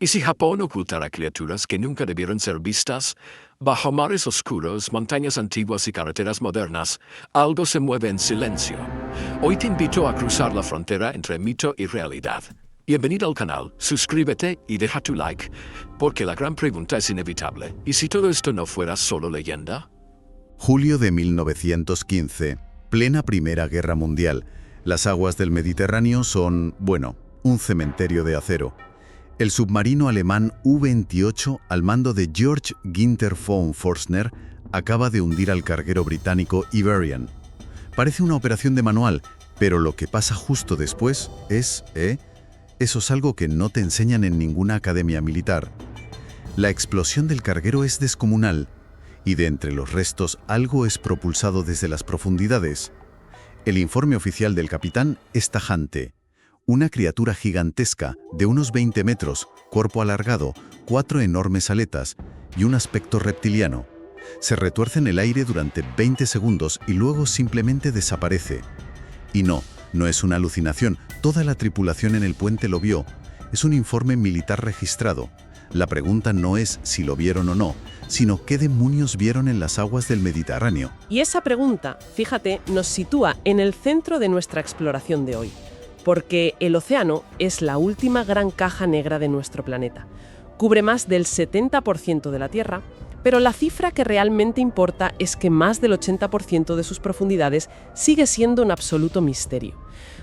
¿Y si Japón ocultara criaturas que nunca debieron ser vistas? Bajo mares oscuros, montañas antiguas y carreteras modernas, algo se mueve en silencio. Hoy te invito a cruzar la frontera entre mito y realidad. Bienvenido al canal, suscríbete y deja tu like, porque la gran pregunta es inevitable. ¿Y si todo esto no fuera solo leyenda? Julio de 1915, plena Primera Guerra Mundial. Las aguas del Mediterráneo son, bueno, un cementerio de acero. El submarino alemán U-28, al mando de Georg Günther von Forstner, acaba de hundir al carguero británico Iberian. Parece una operación de manual, pero lo que pasa justo después es, eso es algo que no te enseñan en ninguna academia militar. La explosión del carguero es descomunal, y de entre los restos algo es propulsado desde las profundidades. El informe oficial del capitán es tajante. Una criatura gigantesca, de unos 20 metros, cuerpo alargado, 4 enormes aletas y un aspecto reptiliano. Se retuerce en el aire durante 20 segundos y luego simplemente desaparece. Y no es una alucinación, toda la tripulación en el puente lo vio. Es un informe militar registrado. La pregunta no es si lo vieron o no, sino qué demonios vieron en las aguas del Mediterráneo. Y esa pregunta, fíjate, nos sitúa en el centro de nuestra exploración de hoy. Porque el océano es la última gran caja negra de nuestro planeta. Cubre más del 70% de la Tierra, pero la cifra que realmente importa es que más del 80% de sus profundidades sigue siendo un absoluto misterio.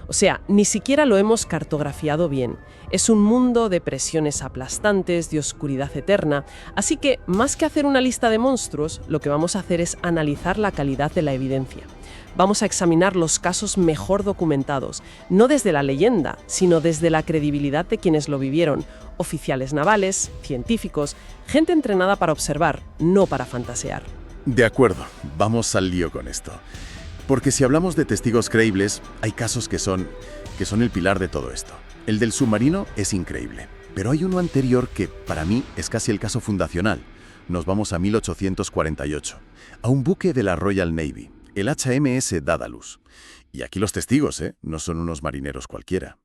O sea, ni siquiera lo hemos cartografiado bien. Es un mundo de presiones aplastantes, de oscuridad eterna. Así que, más que hacer una lista de monstruos, lo que vamos a hacer es analizar la calidad de la evidencia. Vamos a examinar los casos mejor documentados, no desde la leyenda, sino desde la credibilidad de quienes lo vivieron, oficiales navales, científicos, gente entrenada para observar, no para fantasear. De acuerdo, vamos al lío con esto. Porque si hablamos de testigos creíbles, hay casos que son el pilar de todo esto. El del submarino es increíble, pero hay uno anterior que, para mí, es casi el caso fundacional. Nos vamos a 1848, a un buque de la Royal Navy, el HMS Daedalus. Y aquí los testigos, no son unos marineros cualquiera.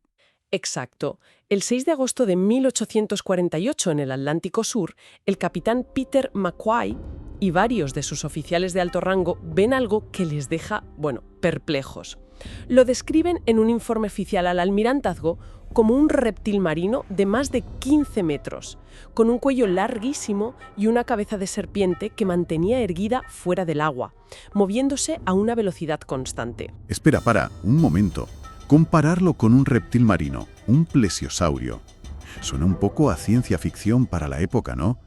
Exacto. El 6 de agosto de 1848, en el Atlántico Sur, el capitán Peter McQuay y varios de sus oficiales de alto rango ven algo que les deja, perplejos. Lo describen en un informe oficial al almirantazgo como un reptil marino de más de 15 metros, con un cuello larguísimo y una cabeza de serpiente que mantenía erguida fuera del agua, moviéndose a una velocidad constante. Espera, un momento. Compararlo con un reptil marino, un plesiosaurio. Suena un poco a ciencia ficción para la época, ¿no?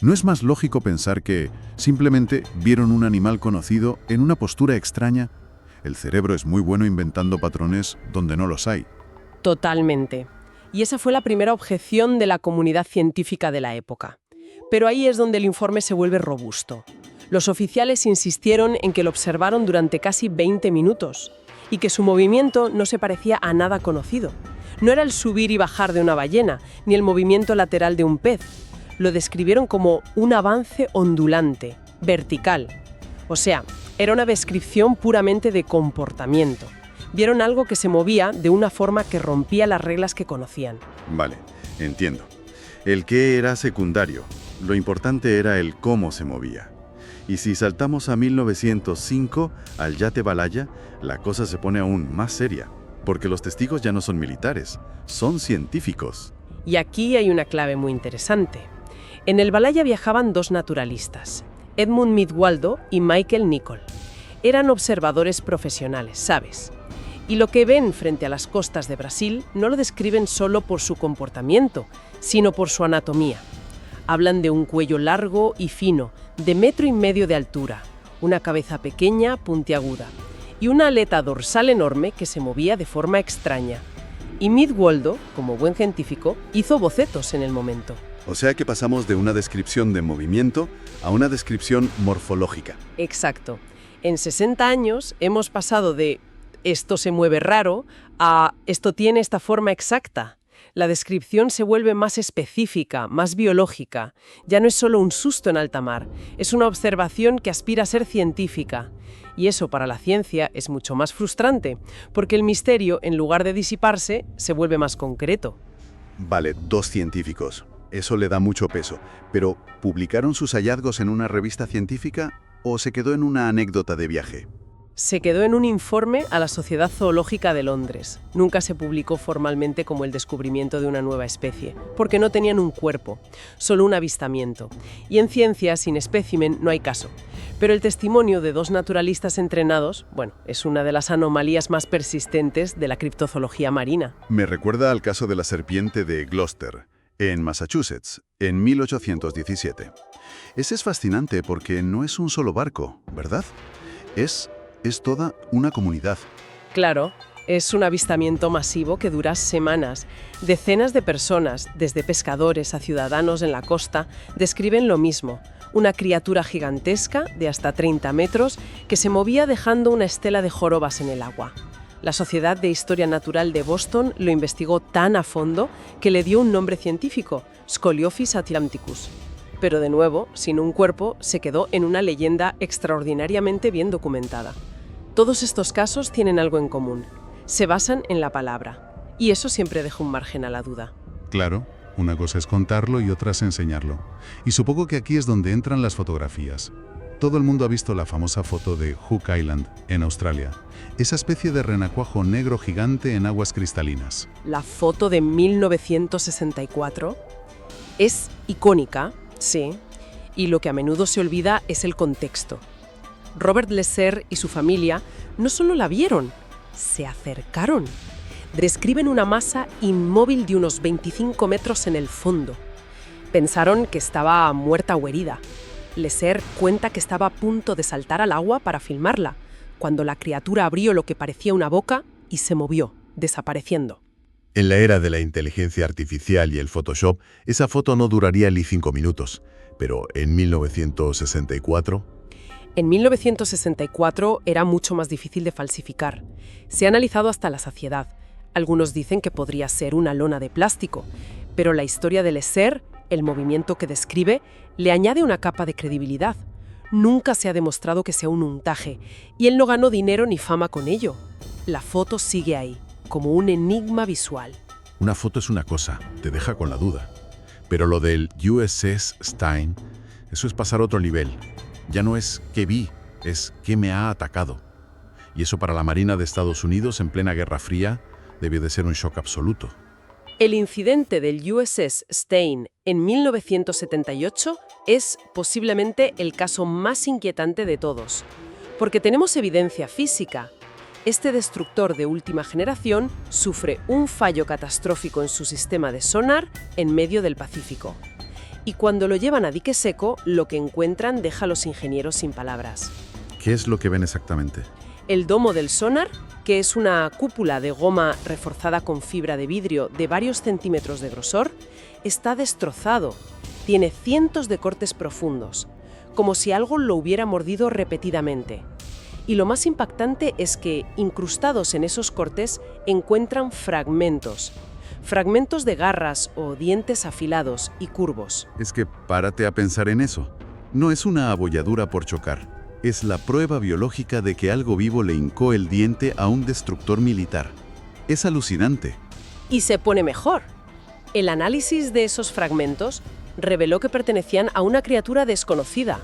¿No es más lógico pensar que simplemente vieron un animal conocido en una postura extraña? El cerebro es muy bueno inventando patrones donde no los hay. Totalmente. Y esa fue la primera objeción de la comunidad científica de la época. Pero ahí es donde el informe se vuelve robusto. Los oficiales insistieron en que lo observaron durante casi 20 minutos y que su movimiento no se parecía a nada conocido. No era el subir y bajar de una ballena, ni el movimiento lateral de un pez. Lo describieron como un avance ondulante, vertical. O sea, era una descripción puramente de comportamiento. Vieron algo que se movía de una forma que rompía las reglas que conocían. Vale, entiendo. El qué era secundario. Lo importante era el cómo se movía. Y si saltamos a 1905, al yate Balaya, la cosa se pone aún más seria. Porque los testigos ya no son militares, son científicos. Y aquí hay una clave muy interesante. En el Balaya viajaban dos naturalistas, Edmund Midwaldo y Michael Nicholl. Eran observadores profesionales, ¿sabes? Y lo que ven frente a las costas de Brasil no lo describen solo por su comportamiento, sino por su anatomía. Hablan de un cuello largo y fino, de 1,5 metros de altura, una cabeza pequeña, puntiaguda, y una aleta dorsal enorme que se movía de forma extraña. Y Midwaldo, como buen científico, hizo bocetos en el momento. O sea que pasamos de una descripción de movimiento a una descripción morfológica. Exacto. En 60 años hemos pasado de esto se mueve raro a esto tiene esta forma exacta. La descripción se vuelve más específica, más biológica. Ya no es solo un susto en alta mar, es una observación que aspira a ser científica. Y eso para la ciencia es mucho más frustrante, porque el misterio, en lugar de disiparse, se vuelve más concreto. Vale, dos científicos. eso le da mucho peso. Pero, ¿publicaron sus hallazgos en una revista científica o se quedó en una anécdota de viaje? Se quedó en un informe a la Sociedad Zoológica de Londres. Nunca se publicó formalmente como el descubrimiento de una nueva especie, porque no tenían un cuerpo, solo un avistamiento. Y en ciencia, sin espécimen, no hay caso. Pero el testimonio de dos naturalistas entrenados, bueno, es una de las anomalías más persistentes de la criptozoología marina. Me recuerda al caso de la serpiente de Gloucester, en Massachusetts, en 1817. Ese es fascinante porque no es un solo barco, ¿verdad? Es toda una comunidad. Claro, es un avistamiento masivo que dura semanas. Decenas de personas, desde pescadores a ciudadanos en la costa, describen lo mismo. Una criatura gigantesca, de hasta 30 metros, que se movía dejando una estela de jorobas en el agua. La Sociedad de Historia Natural de Boston lo investigó tan a fondo que le dio un nombre científico, Scoliophis atlanticus. Pero de nuevo, sin un cuerpo, se quedó en una leyenda extraordinariamente bien documentada. Todos estos casos tienen algo en común. Se basan en la palabra. Y eso siempre deja un margen a la duda. Claro, una cosa es contarlo y otra es enseñarlo. Y supongo que aquí es donde entran las fotografías. Todo el mundo ha visto la famosa foto de Hook Island, en Australia. Esa especie de renacuajo negro gigante en aguas cristalinas. La foto de 1964 es icónica, sí, y lo que a menudo se olvida es el contexto. Robert Lesser y su familia no solo la vieron, se acercaron. Describen una masa inmóvil de unos 25 metros en el fondo. Pensaron que estaba muerta o herida. Lesser cuenta que estaba a punto de saltar al agua para filmarla, cuando la criatura abrió lo que parecía una boca y se movió, desapareciendo. En la era de la inteligencia artificial y el Photoshop, esa foto no duraría ni 5 minutos. Pero en 1964... En 1964 era mucho más difícil de falsificar. Se ha analizado hasta la saciedad. Algunos dicen que podría ser una lona de plástico, pero la historia de Lesser, el movimiento que describe, le añade una capa de credibilidad. Nunca se ha demostrado que sea un untaje, y él no ganó dinero ni fama con ello. La foto sigue ahí, como un enigma visual. Una foto es una cosa, te deja con la duda. Pero lo del USS Stein, eso es pasar a otro nivel. Ya no es qué vi, es qué me ha atacado. Y eso para la Marina de Estados Unidos en plena Guerra Fría debió de ser un shock absoluto. El incidente del USS Stein en 1978 es posiblemente el caso más inquietante de todos, porque tenemos evidencia física. Este destructor de última generación sufre un fallo catastrófico en su sistema de sonar en medio del Pacífico. Y cuando lo llevan a dique seco, lo que encuentran deja a los ingenieros sin palabras. ¿Qué es lo que ven exactamente? El domo del sonar, que es una cúpula de goma reforzada con fibra de vidrio de varios centímetros de grosor, está destrozado. Tiene cientos de cortes profundos, como si algo lo hubiera mordido repetidamente. Y lo más impactante es que, incrustados en esos cortes, encuentran fragmentos de garras o dientes afilados y curvos. Es que párate a pensar en eso. No es una abolladura por chocar. Es la prueba biológica de que algo vivo le hincó el diente a un destructor militar. Es alucinante. Y se pone mejor. El análisis de esos fragmentos reveló que pertenecían a una criatura desconocida,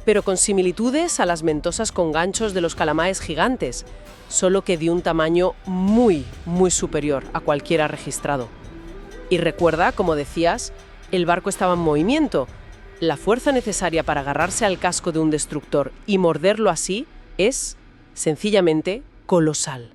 pero con similitudes a las mentosas con ganchos de los calamares gigantes, solo que de un tamaño muy, muy superior a cualquiera registrado. Y recuerda, como decías, el barco estaba en movimiento. La fuerza necesaria para agarrarse al casco de un destructor y morderlo así es, sencillamente, colosal.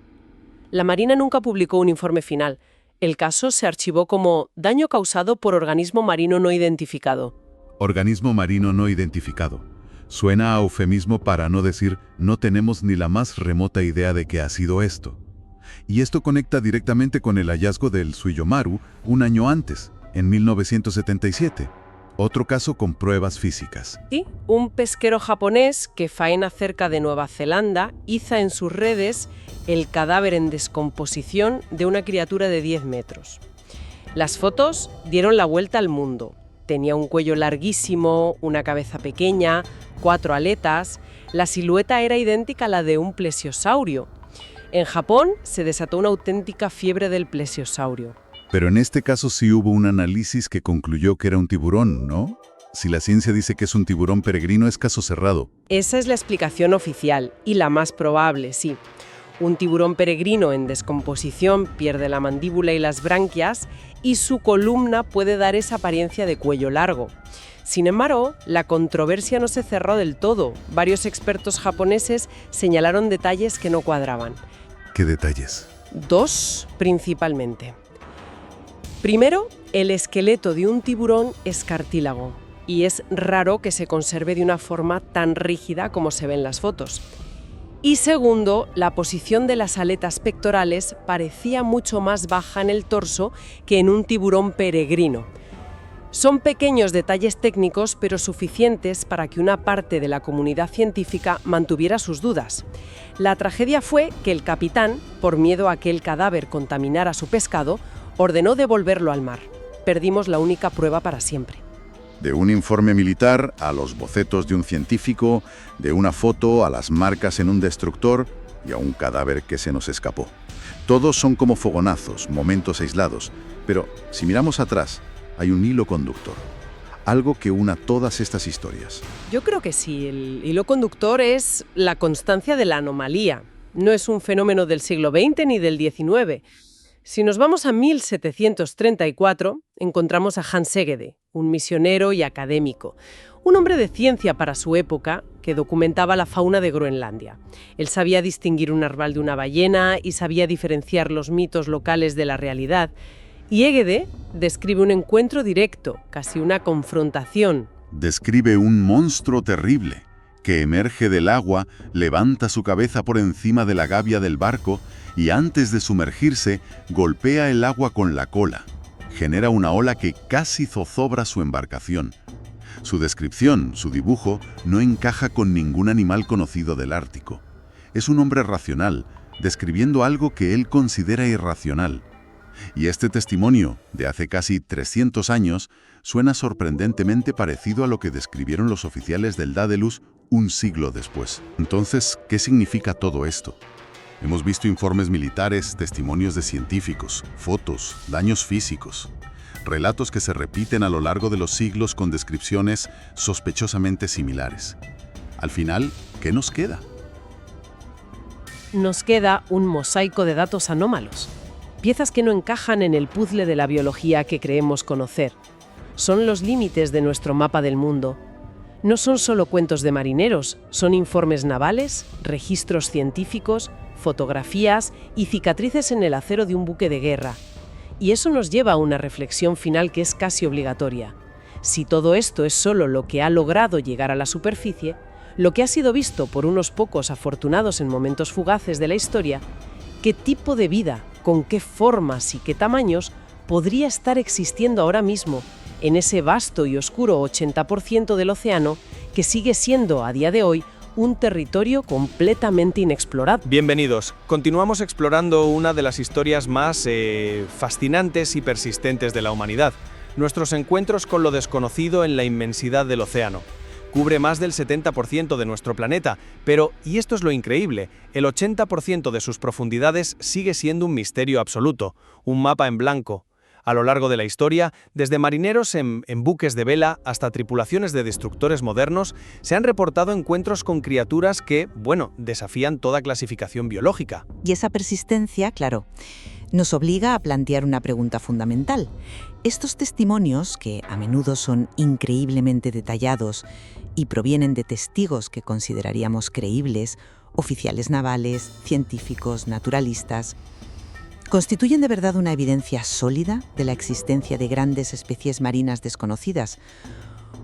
La Marina nunca publicó un informe final. El caso se archivó como daño causado por organismo marino no identificado. Organismo marino no identificado. Suena a eufemismo para no decir no tenemos ni la más remota idea de qué ha sido esto. Y esto conecta directamente con el hallazgo del Suiyomaru un año antes, en 1977. Otro caso con pruebas físicas. Sí, un pesquero japonés que faena cerca de Nueva Zelanda iza en sus redes el cadáver en descomposición de una criatura de 10 metros. Las fotos dieron la vuelta al mundo. Tenía un cuello larguísimo, una cabeza pequeña, 4 aletas. La silueta era idéntica a la de un plesiosaurio. En Japón se desató una auténtica fiebre del plesiosaurio. Pero en este caso sí hubo un análisis que concluyó que era un tiburón, ¿no? Si la ciencia dice que es un tiburón peregrino, es caso cerrado. Esa es la explicación oficial, y la más probable, sí. Un tiburón peregrino en descomposición pierde la mandíbula y las branquias, y su columna puede dar esa apariencia de cuello largo. Sin embargo, la controversia no se cerró del todo. Varios expertos japoneses señalaron detalles que no cuadraban. ¿Qué detalles? 2 principalmente. Primero, el esqueleto de un tiburón es cartílago, y es raro que se conserve de una forma tan rígida como se ve en las fotos. Y segundo, la posición de las aletas pectorales parecía mucho más baja en el torso que en un tiburón peregrino. Son pequeños detalles técnicos, pero suficientes para que una parte de la comunidad científica mantuviera sus dudas. La tragedia fue que el capitán, por miedo a que el cadáver contaminara su pescado, ordenó devolverlo al mar. Perdimos la única prueba para siempre. De un informe militar a los bocetos de un científico, de una foto a las marcas en un destructor y a un cadáver que se nos escapó. Todos son como fogonazos, momentos aislados, pero si miramos atrás, hay un hilo conductor, algo que una todas estas historias. Yo creo que sí, el hilo conductor es la constancia de la anomalía. No es un fenómeno del siglo XX ni del XIX. Si nos vamos a 1734, encontramos a Hans Egede, un misionero y académico, un hombre de ciencia para su época que documentaba la fauna de Groenlandia. Él sabía distinguir un narval de una ballena y sabía diferenciar los mitos locales de la realidad. Y Egede describe un encuentro directo, casi una confrontación. Describe un monstruo terrible que emerge del agua, levanta su cabeza por encima de la gavia del barco y antes de sumergirse, golpea el agua con la cola. Genera una ola que casi zozobra su embarcación. Su descripción, su dibujo, no encaja con ningún animal conocido del Ártico. Es un hombre racional, describiendo algo que él considera irracional. Y este testimonio, de hace casi 300 años, suena sorprendentemente parecido a lo que describieron los oficiales del Daedalus un siglo después. Entonces, ¿qué significa todo esto? Hemos visto informes militares, testimonios de científicos, fotos, daños físicos, relatos que se repiten a lo largo de los siglos con descripciones sospechosamente similares. Al final, ¿qué nos queda? Nos queda un mosaico de datos anómalos. Piezas que no encajan en el puzzle de la biología que creemos conocer. Son los límites de nuestro mapa del mundo. No son solo cuentos de marineros, son informes navales, registros científicos, fotografías y cicatrices en el acero de un buque de guerra. Y eso nos lleva a una reflexión final que es casi obligatoria. Si todo esto es solo lo que ha logrado llegar a la superficie, lo que ha sido visto por unos pocos afortunados en momentos fugaces de la historia, ¿qué tipo de vida, con qué formas y qué tamaños podría estar existiendo ahora mismo en ese vasto y oscuro 80% del océano que sigue siendo, a día de hoy, un territorio completamente inexplorado? Bienvenidos. Continuamos explorando una de las historias más fascinantes y persistentes de la humanidad. Nuestros encuentros con lo desconocido en la inmensidad del océano. Cubre más del 70% de nuestro planeta, pero, y esto es lo increíble, el 80% de sus profundidades sigue siendo un misterio absoluto, un mapa en blanco. A lo largo de la historia, desde marineros en buques de vela hasta tripulaciones de destructores modernos, se han reportado encuentros con criaturas que, desafían toda clasificación biológica. Y esa persistencia, claro, nos obliga a plantear una pregunta fundamental. Estos testimonios, que a menudo son increíblemente detallados y provienen de testigos que consideraríamos creíbles, oficiales navales, científicos, naturalistas, ¿constituyen de verdad una evidencia sólida de la existencia de grandes especies marinas desconocidas?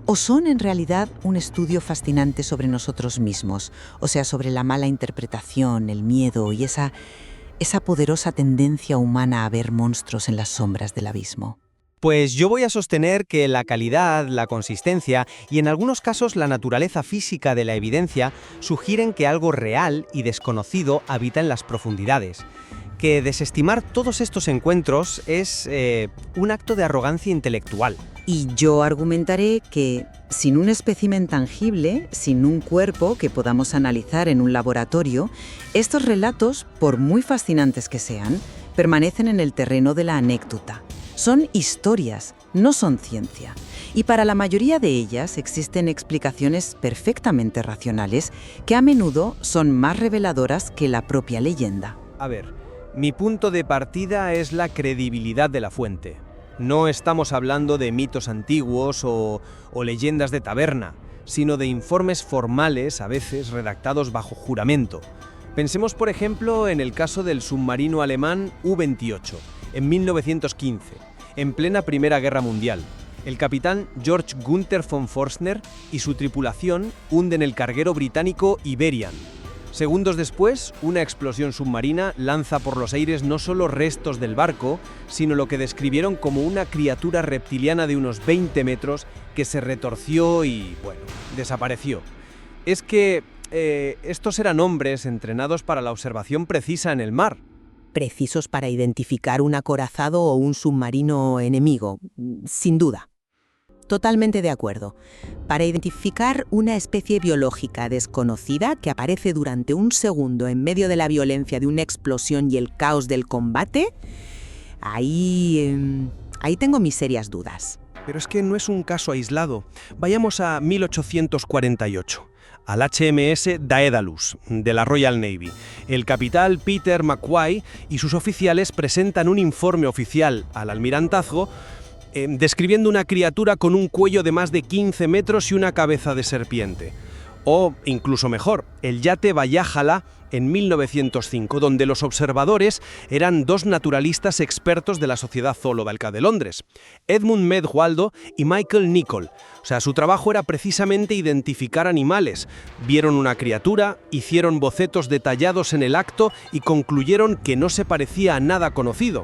¿O son en realidad un estudio fascinante sobre nosotros mismos? O sea, sobre la mala interpretación, el miedo y esa poderosa tendencia humana a ver monstruos en las sombras del abismo. Pues yo voy a sostener que la calidad, la consistencia y en algunos casos la naturaleza física de la evidencia sugieren que algo real y desconocido habita en las profundidades. Que desestimar todos estos encuentros es un acto de arrogancia intelectual. Y yo argumentaré que, sin un espécimen tangible, sin un cuerpo que podamos analizar en un laboratorio, estos relatos, por muy fascinantes que sean, permanecen en el terreno de la anécdota. Son historias, no son ciencia. Y para la mayoría de ellas existen explicaciones perfectamente racionales que a menudo son más reveladoras que la propia leyenda. A ver, mi punto de partida es la credibilidad de la fuente. No estamos hablando de mitos antiguos o leyendas de taberna, sino de informes formales, a veces redactados bajo juramento. Pensemos, por ejemplo, en el caso del submarino alemán U-28, en 1915, en plena Primera Guerra Mundial. El capitán George Gunther von Forstner y su tripulación hunden el carguero británico Iberian. Segundos después, una explosión submarina lanza por los aires no solo restos del barco, sino lo que describieron como una criatura reptiliana de unos 20 metros que se retorció y, bueno, desapareció. Es que estos eran hombres entrenados para la observación precisa en el mar. Precisos para identificar un acorazado o un submarino enemigo, sin duda. Totalmente de acuerdo. Para identificar una especie biológica desconocida que aparece durante un segundo en medio de la violencia de una explosión y el caos del combate, ahí tengo mis serias dudas. Pero es que no es un caso aislado. Vayamos a 1848. Al HMS Daedalus, de la Royal Navy. El capitán Peter McQuay y sus oficiales presentan un informe oficial al almirantazgo describiendo una criatura con un cuello de más de 15 metros y una cabeza de serpiente. O, incluso mejor, el yate Valhalla en 1905, donde los observadores eran dos naturalistas expertos de la Sociedad Zoológica de Londres, Edmund Medwaldo y Michael Nichol. O sea, su trabajo era precisamente identificar animales. Vieron una criatura, hicieron bocetos detallados en el acto y concluyeron que no se parecía a nada conocido.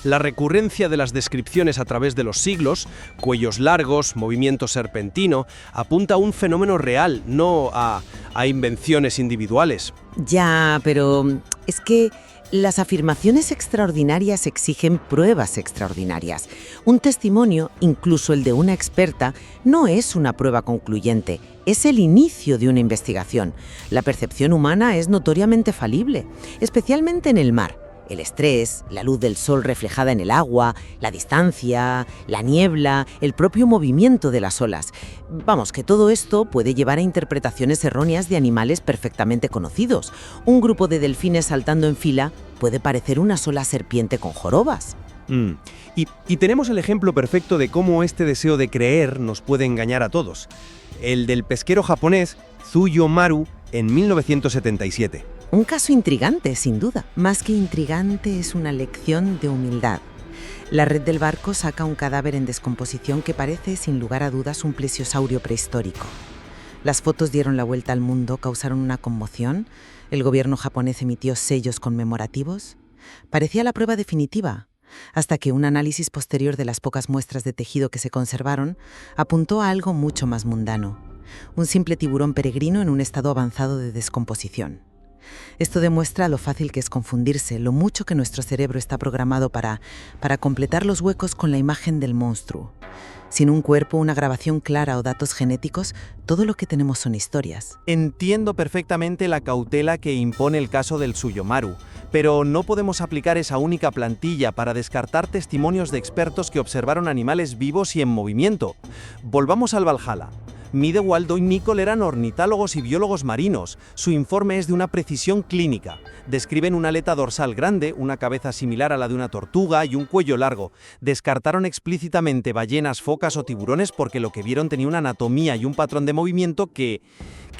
La recurrencia de las descripciones a través de los siglos, cuellos largos, movimiento serpentino, apunta a un fenómeno real, no a invenciones individuales. Ya, pero es que las afirmaciones extraordinarias exigen pruebas extraordinarias. Un testimonio, incluso el de una experta, no es una prueba concluyente, es el inicio de una investigación. La percepción humana es notoriamente falible, especialmente en el mar. El estrés, la luz del sol reflejada en el agua, la distancia, la niebla, el propio movimiento de las olas. Vamos, que todo esto puede llevar a interpretaciones erróneas de animales perfectamente conocidos. Un grupo de delfines saltando en fila puede parecer una sola serpiente con jorobas. Y tenemos el ejemplo perfecto de cómo este deseo de creer nos puede engañar a todos. El del pesquero japonés Tsuyo Maru en 1977. Un caso intrigante, sin duda. Más que intrigante, es una lección de humildad. La red del barco saca un cadáver en descomposición que parece, sin lugar a dudas, un plesiosaurio prehistórico. Las fotos dieron la vuelta al mundo, causaron una conmoción. El gobierno japonés emitió sellos conmemorativos. Parecía la prueba definitiva, hasta que un análisis posterior de las pocas muestras de tejido que se conservaron apuntó a algo mucho más mundano. Un simple tiburón peregrino en un estado avanzado de descomposición. Esto demuestra lo fácil que es confundirse, lo mucho que nuestro cerebro está programado para completar los huecos con la imagen del monstruo. Sin un cuerpo, una grabación clara o datos genéticos, todo lo que tenemos son historias. Entiendo perfectamente la cautela que impone el caso del Tsuyomaru, pero no podemos aplicar esa única plantilla para descartar testimonios de expertos que observaron animales vivos y en movimiento. Volvamos al Valhalla. Medwaldo y Nichol eran ornitólogos y biólogos marinos. Su informe es de una precisión clínica. Describen una aleta dorsal grande, una cabeza similar a la de una tortuga y un cuello largo. Descartaron explícitamente ballenas, focas o tiburones porque lo que vieron tenía una anatomía y un patrón de movimiento que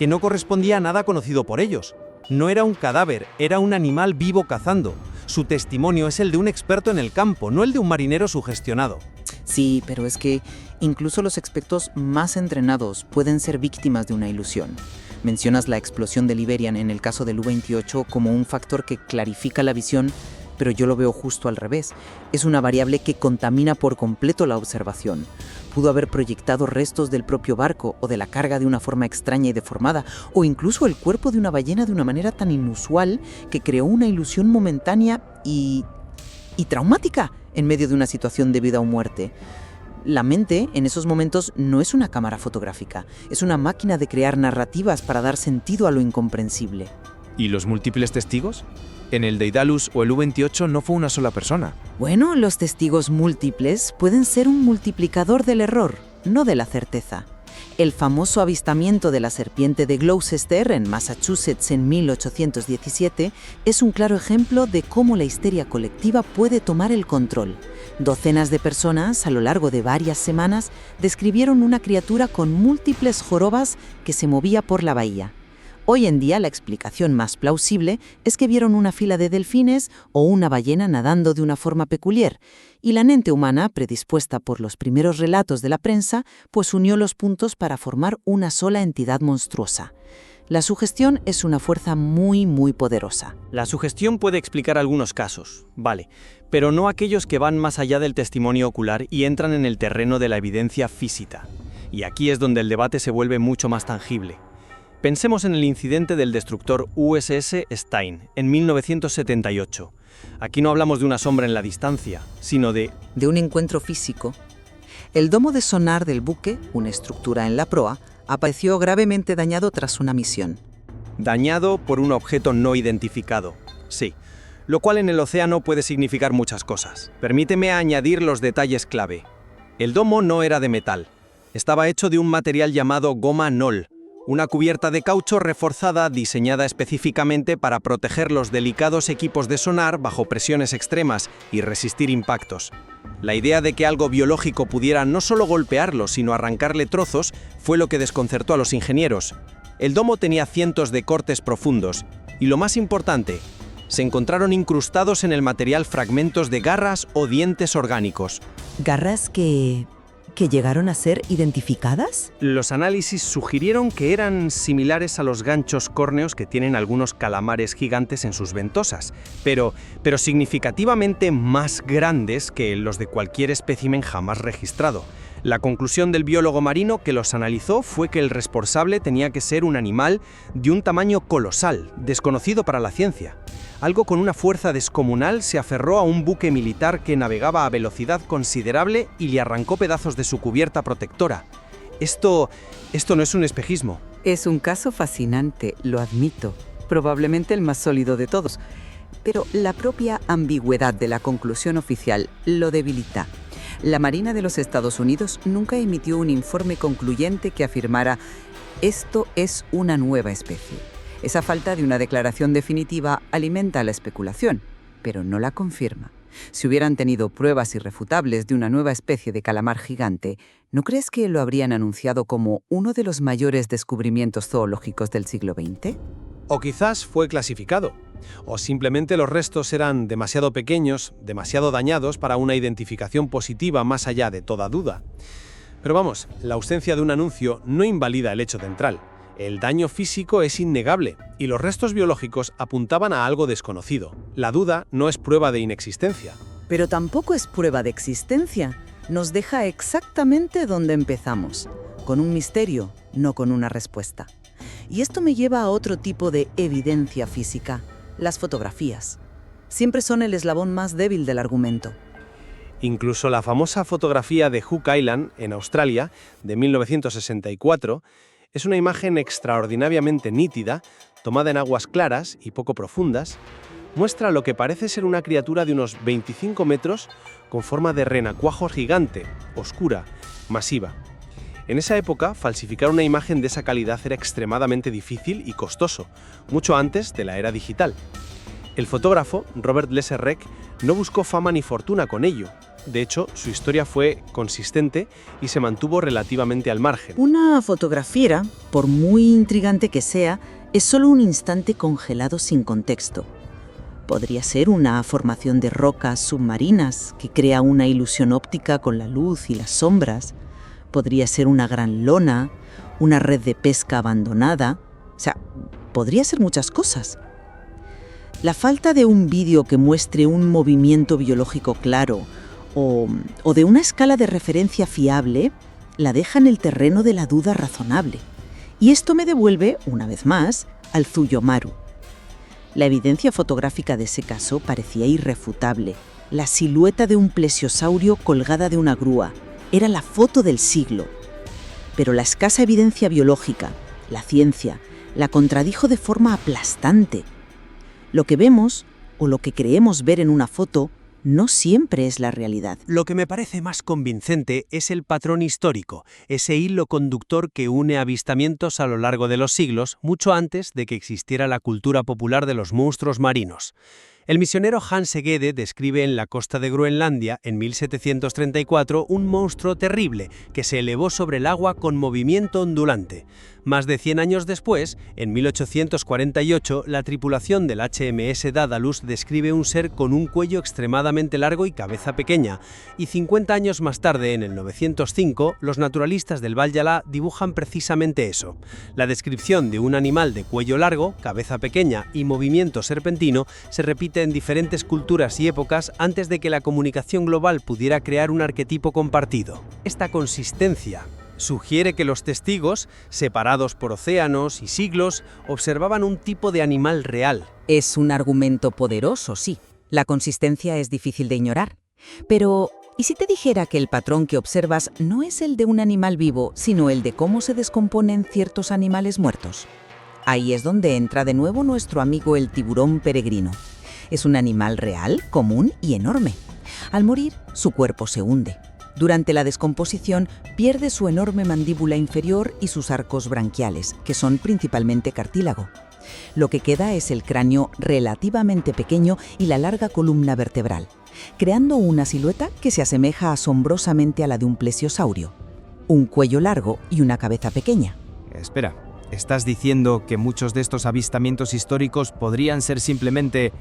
no correspondía a nada conocido por ellos. No era un cadáver, era un animal vivo cazando. Su testimonio es el de un experto en el campo, no el de un marinero sugestionado. Sí, pero es que incluso los expertos más entrenados pueden ser víctimas de una ilusión. Mencionas la explosión del Iberian en el caso del U-28 como un factor que clarifica la visión, pero yo lo veo justo al revés. Es una variable que contamina por completo la observación. Pudo haber proyectado restos del propio barco o de la carga de una forma extraña y deformada, o incluso el cuerpo de una ballena de una manera tan inusual que creó una ilusión momentánea y traumática en medio de una situación de vida o muerte. La mente, en esos momentos, no es una cámara fotográfica, es una máquina de crear narrativas para dar sentido a lo incomprensible. ¿Y los múltiples testigos? En el Daedalus o el U-28 no fue una sola persona. Bueno, los testigos múltiples pueden ser un multiplicador del error, no de la certeza. El famoso avistamiento de la serpiente de Gloucester en Massachusetts en 1817 es un claro ejemplo de cómo la histeria colectiva puede tomar el control. Docenas de personas, a lo largo de varias semanas, describieron una criatura con múltiples jorobas que se movía por la bahía. Hoy en día la explicación más plausible es que vieron una fila de delfines o una ballena nadando de una forma peculiar, y la mente humana, predispuesta por los primeros relatos de la prensa, pues unió los puntos para formar una sola entidad monstruosa. La sugestión es una fuerza muy, muy poderosa. La sugestión puede explicar algunos casos, vale, pero no aquellos que van más allá del testimonio ocular y entran en el terreno de la evidencia física. Y aquí es donde el debate se vuelve mucho más tangible. Pensemos en el incidente del destructor USS Stein en 1978. Aquí no hablamos de una sombra en la distancia, sino de un encuentro físico. El domo de sonar del buque, una estructura en la proa, apareció gravemente dañado tras una misión. dañado por un objeto no identificado. Sí, lo cual en el océano puede significar muchas cosas. Permíteme añadir los detalles clave. El domo no era de metal. Estaba hecho de un material llamado goma Knoll, una cubierta de caucho reforzada diseñada específicamente para proteger los delicados equipos de sonar bajo presiones extremas y resistir impactos. La idea de que algo biológico pudiera no solo golpearlo, sino arrancarle trozos, fue lo que desconcertó a los ingenieros. El domo tenía cientos de cortes profundos, y lo más importante, se encontraron incrustados en el material fragmentos de garras o dientes orgánicos. ¿Garras que llegaron a ser identificadas? Los análisis sugirieron que eran similares a los ganchos córneos que tienen algunos calamares gigantes en sus ventosas, pero significativamente más grandes que los de cualquier espécimen jamás registrado. La conclusión del biólogo marino que los analizó fue que el responsable tenía que ser un animal de un tamaño colosal, desconocido para la ciencia. Algo con una fuerza descomunal se aferró a un buque militar que navegaba a velocidad considerable y le arrancó pedazos de su cubierta protectora. Esto no es un espejismo. Es un caso fascinante, lo admito. Probablemente el más sólido de todos. Pero la propia ambigüedad de la conclusión oficial lo debilita. La Marina de los Estados Unidos nunca emitió un informe concluyente que afirmara «esto es una nueva especie». Esa falta de una declaración definitiva alimenta la especulación, pero no la confirma. Si hubieran tenido pruebas irrefutables de una nueva especie de calamar gigante, ¿no crees que lo habrían anunciado como uno de los mayores descubrimientos zoológicos del siglo XX? O quizás fue clasificado, o simplemente los restos eran demasiado pequeños, demasiado dañados para una identificación positiva más allá de toda duda. Pero vamos, la ausencia de un anuncio no invalida el hecho central. El daño físico es innegable, y los restos biológicos apuntaban a algo desconocido. La duda no es prueba de inexistencia. Pero tampoco es prueba de existencia. Nos deja exactamente donde empezamos, con un misterio, no con una respuesta. Y esto me lleva a otro tipo de evidencia física, las fotografías. Siempre son el eslabón más débil del argumento. Incluso la famosa fotografía de Hook Island, en Australia, de 1964, es una imagen extraordinariamente nítida, tomada en aguas claras y poco profundas. Muestra lo que parece ser una criatura de unos 25 metros con forma de renacuajo gigante, oscura, masiva. En esa época, falsificar una imagen de esa calidad era extremadamente difícil y costoso, mucho antes de la era digital. El fotógrafo, Robert Leserrec, no buscó fama ni fortuna con ello. De hecho, su historia fue consistente y se mantuvo relativamente al margen. Una fotografía, por muy intrigante que sea, es solo un instante congelado sin contexto. Podría ser una formación de rocas submarinas que crea una ilusión óptica con la luz y las sombras. Podría ser una gran lona, una red de pesca abandonada. O sea, podría ser muchas cosas. La falta de un vídeo que muestre un movimiento biológico claro o de una escala de referencia fiable la deja en el terreno de la duda razonable. Y esto me devuelve, una vez más, al Tsuyomaru. La evidencia fotográfica de ese caso parecía irrefutable. La silueta de un plesiosaurio colgada de una grúa. Era la foto del siglo. Pero la escasa evidencia biológica, la ciencia, La contradijo de forma aplastante. Lo que vemos, o lo que creemos ver en una foto, no siempre es la realidad. Lo que me parece más convincente es el patrón histórico, ese hilo conductor que une avistamientos a lo largo de los siglos, mucho antes de que existiera la cultura popular de los monstruos marinos. El misionero Hans Egede describe en la costa de Groenlandia, en 1734, un monstruo terrible que se elevó sobre el agua con movimiento ondulante. Más de 100 años después, en 1848, la tripulación del HMS Daedalus describe un ser con un cuello extremadamente largo y cabeza pequeña, y 50 años más tarde, en el 905, los naturalistas del Valhalla dibujan precisamente eso. La descripción de un animal de cuello largo, cabeza pequeña y movimiento serpentino se repite en diferentes culturas y épocas antes de que la comunicación global pudiera crear un arquetipo compartido. Esta consistencia sugiere que los testigos, separados por océanos y siglos, observaban un tipo de animal real. Es un argumento poderoso, sí. La consistencia es difícil de ignorar. Pero, ¿y si te dijera que el patrón que observas no es el de un animal vivo, sino el de cómo se descomponen ciertos animales muertos? Ahí es donde entra de nuevo nuestro amigo el tiburón peregrino. Es un animal real, común y enorme. Al morir, su cuerpo se hunde. Durante la descomposición, pierde su enorme mandíbula inferior y sus arcos branquiales, que son principalmente cartílago. Lo que queda es el cráneo relativamente pequeño y la larga columna vertebral, creando una silueta que se asemeja asombrosamente a la de un plesiosaurio. Un cuello largo y una cabeza pequeña. Espera, ¿estás diciendo que muchos de estos avistamientos históricos podrían ser simplemente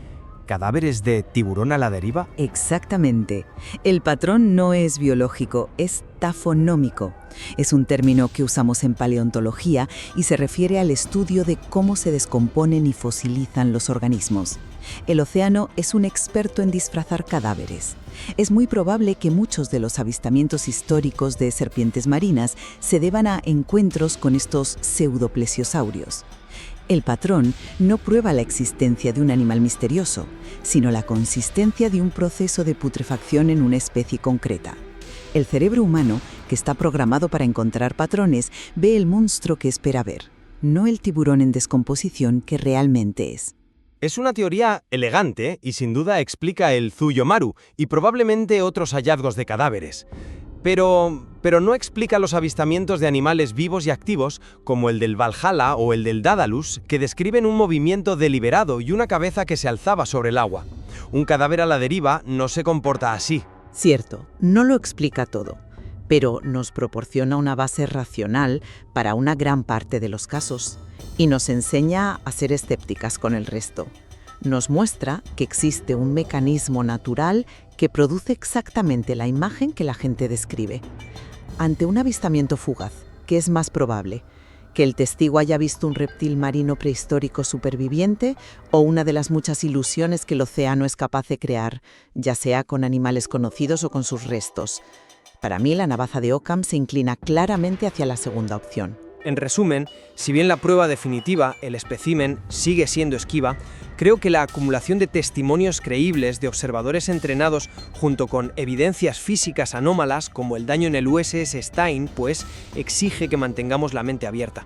cadáveres de tiburón a la deriva? Exactamente. El patrón no es biológico, es tafonómico. Es un término que usamos en paleontología y se refiere al estudio de cómo se descomponen y fosilizan los organismos. El océano es un experto en disfrazar cadáveres. Es muy probable que muchos de los avistamientos históricos de serpientes marinas se deban a encuentros con estos pseudoplesiosaurios. El patrón no prueba la existencia de un animal misterioso, sino la consistencia de un proceso de putrefacción en una especie concreta. El cerebro humano, que está programado para encontrar patrones, ve el monstruo que espera ver, no el tiburón en descomposición que realmente es. Es una teoría elegante y sin duda explica el Tsuyomaru y probablemente otros hallazgos de cadáveres. Pero no explica los avistamientos de animales vivos y activos, como el del Valhalla o el del Daedalus, que describen un movimiento deliberado y una cabeza que se alzaba sobre el agua. Un cadáver a la deriva no se comporta así. Cierto, no lo explica todo, pero nos proporciona una base racional para una gran parte de los casos y nos enseña a ser escépticas con el resto. Nos muestra que existe un mecanismo natural que produce exactamente la imagen que la gente describe. Ante un avistamiento fugaz, ¿qué es más probable? ¿Que el testigo haya visto un reptil marino prehistórico superviviente o una de las muchas ilusiones que el océano es capaz de crear, ya sea con animales conocidos o con sus restos? Para mí, la navaja de Occam se inclina claramente hacia la segunda opción. En resumen, si bien la prueba definitiva, el espécimen, sigue siendo esquiva, creo que la acumulación de testimonios creíbles de observadores entrenados junto con evidencias físicas anómalas como el daño en el USS Stein, pues, exige que mantengamos la mente abierta.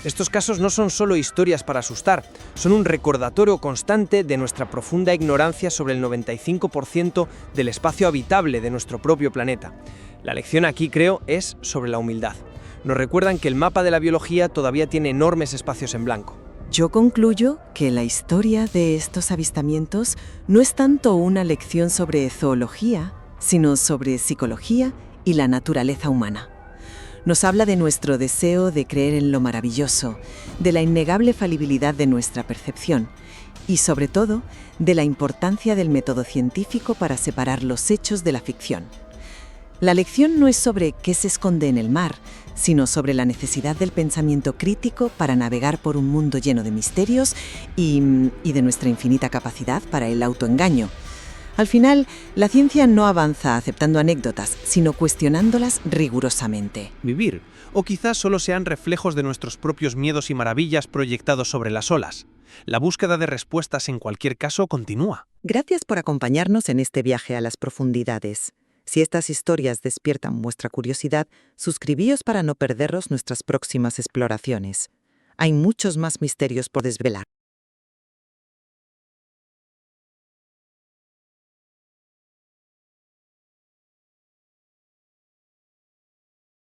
Estos casos no son solo historias para asustar, son un recordatorio constante de nuestra profunda ignorancia sobre el 95% del espacio habitable de nuestro propio planeta. La lección aquí, creo, es sobre la humildad. Nos recuerdan que el mapa de la biología todavía tiene enormes espacios en blanco. Yo concluyo que la historia de estos avistamientos no es tanto una lección sobre zoología, sino sobre psicología y la naturaleza humana. Nos habla de nuestro deseo de creer en lo maravilloso, de la innegable falibilidad de nuestra percepción y, sobre todo, de la importancia del método científico para separar los hechos de la ficción. La lección no es sobre qué se esconde en el mar, sino sobre la necesidad del pensamiento crítico para navegar por un mundo lleno de misterios y de nuestra infinita capacidad para el autoengaño. Al final, la ciencia no avanza aceptando anécdotas, sino cuestionándolas rigurosamente. Vivir, o quizás solo sean reflejos de nuestros propios miedos y maravillas proyectados sobre las olas. La búsqueda de respuestas en cualquier caso continúa. Gracias por acompañarnos en este viaje a las profundidades. Si estas historias despiertan vuestra curiosidad, suscribíos para no perderos nuestras próximas exploraciones. Hay muchos más misterios por desvelar.